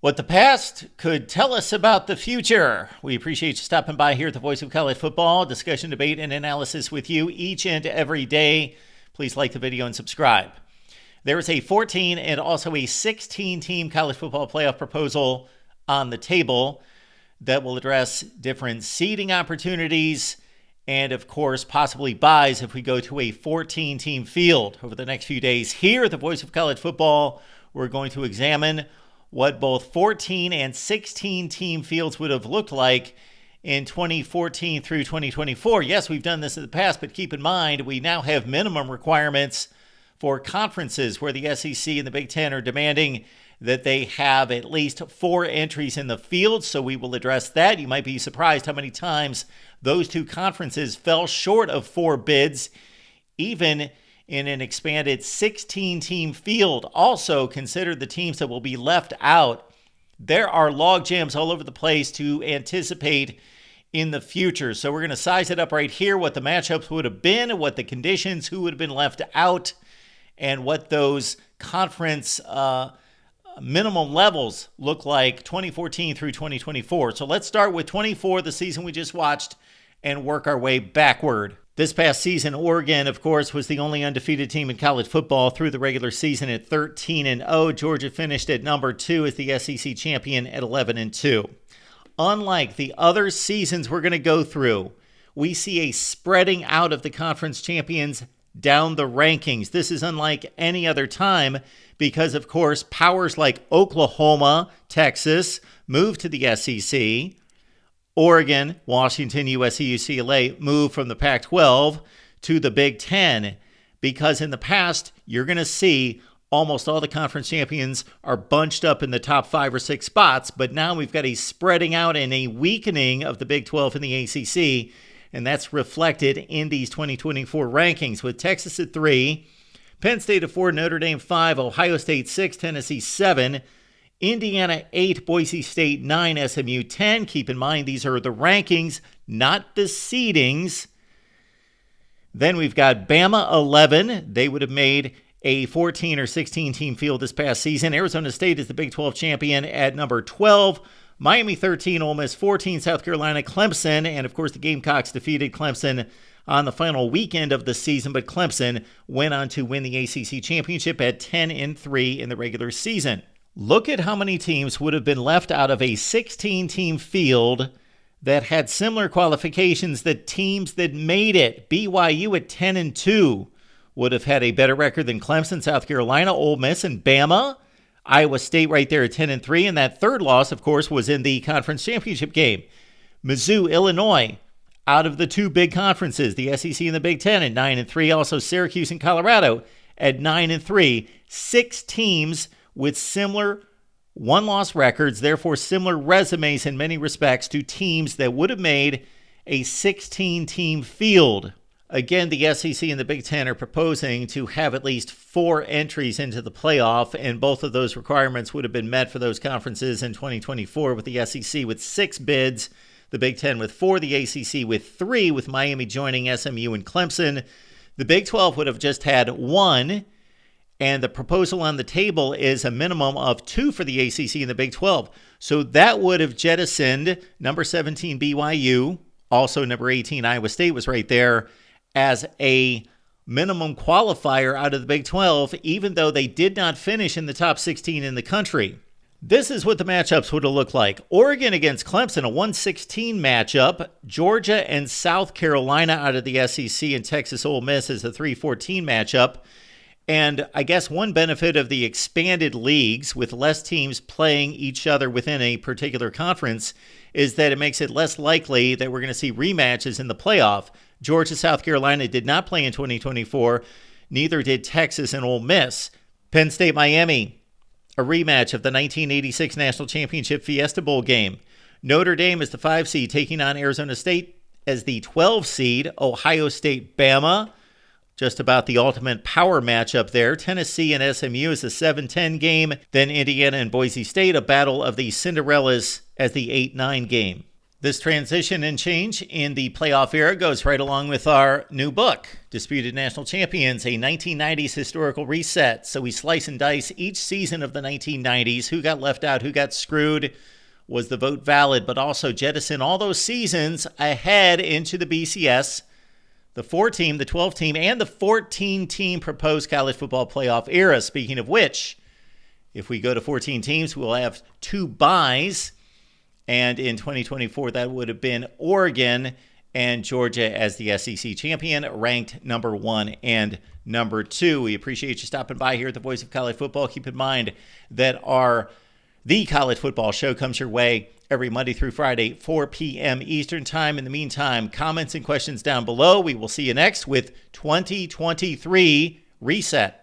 What the past could tell us about the future. We appreciate you stopping by here at the Voice of College Football. Discussion, debate, and analysis with you each and every day. Please like the video and subscribe. There is a 14 and also a 16-team college football playoff proposal on the table that will address different seeding opportunities and, of course, possibly buys if we go to a 14-team field. Over the next few days here at the Voice of College Football, we're going to examine what both 14 and 16 team fields would have looked like in 2014 through 2024. Yes, we've done this in the past, but keep in mind, we now have minimum requirements for conferences where the SEC and the Big Ten are demanding that they have at least 4 entries in the field. So we will address that. You might be surprised how many times those two conferences fell short of 4 bids, even in an expanded 16-team field. Also, consider the teams that will be left out. There are log jams all over the place to anticipate in the future. So we're going to size it up right here, what the matchups would have been, what the conditions, who would have been left out, and what those conference minimum levels look like 2014 through 2024. So let's start with 24, the season we just watched, and work our way backward. This past season, Oregon, of course, was the only undefeated team in college football through the regular season at 13-0. Georgia finished at number 2 as the SEC champion at 11-2. Unlike the other seasons we're going to go through, we see a spreading out of the conference champions down the rankings. This is unlike any other time because, of course, powers like Oklahoma, Texas moved to the SEC. Oregon, Washington, USC, UCLA moved from the Pac-12 to the Big Ten because in the past, you're going to see almost all the conference champions are bunched up in the top 5 or 6 spots, but now we've got a spreading out and a weakening of the Big 12 and the ACC, and that's reflected in these 2024 rankings with Texas at 3, Penn State at 4, Notre Dame 5, Ohio State 6, Tennessee 7, Indiana 8, Boise State 9, SMU 10. Keep in mind, these are the rankings, not the seedings. Then we've got Bama 11. They would have made a 14 or 16 team field this past season. Arizona State is the Big 12 champion at number 12. Miami 13, Ole Miss 14, South Carolina, Clemson, and of course the Gamecocks defeated Clemson on the final weekend of the season, but Clemson went on to win the ACC championship at 10-3 in the regular season. Look at how many teams would have been left out of a 16-team field that had similar qualifications. The teams that made it, BYU at 10-2, would have had a better record than Clemson, South Carolina, Ole Miss, and Bama. Iowa State right there at 10-3, and that third loss, of course, was in the conference championship game. Mizzou, Illinois, out of the 2 big conferences, the SEC and the Big Ten at 9-3. Also Syracuse and Colorado at 9-3. 6 teams with similar one-loss records, therefore similar resumes in many respects to teams that would have made a 16-team field. Again, the SEC and the Big Ten are proposing to have at least 4 entries into the playoff, and both of those requirements would have been met for those conferences in 2024 with the SEC with 6 bids, the Big Ten with 4, the ACC with 3, with Miami joining SMU and Clemson. The Big 12 would have just had 1, and the proposal on the table is a minimum of 2 for the ACC and the Big 12. So that would have jettisoned number 17 BYU, also number 18 Iowa State was right there, as a minimum qualifier out of the Big 12, even though they did not finish in the top 16 in the country. This is what the matchups would have looked like. Oregon against Clemson, a 1-16 matchup. Georgia and South Carolina out of the SEC, and Texas Ole Miss is a 3-14 matchup. And I guess one benefit of the expanded leagues with less teams playing each other within a particular conference is that it makes it less likely that we're going to see rematches in the playoff. Georgia, South Carolina did not play in 2024. Neither did Texas and Ole Miss. Penn State, Miami, a rematch of the 1986 National Championship Fiesta Bowl game. Notre Dame is the 5 seed taking on Arizona State as the 12 seed. Ohio State, Bama, just about the ultimate power matchup there. Tennessee and SMU is a 7-10 game. Then Indiana and Boise State, a battle of the Cinderellas as the 8-9 game. This transition and change in the playoff era goes right along with our new book, Disputed National Champions, a 1990s historical reset. So we slice and dice each season of the 1990s, who got left out, who got screwed, was the vote valid, but also jettison all those seasons ahead into the BCS, the 4-team, the 12-team, and the 14-team proposed college football playoff era. Speaking of which, if we go to 14 teams, we'll have 2 byes. And in 2024, that would have been Oregon and Georgia as the SEC champion, ranked number 1 and number 2. We appreciate you stopping by here at the Voice of College Football. Keep in mind that the College Football Show comes your way every Monday through Friday, 4 p.m. Eastern Time. In the meantime, comments and questions down below. We will see you next with 2023 Reset.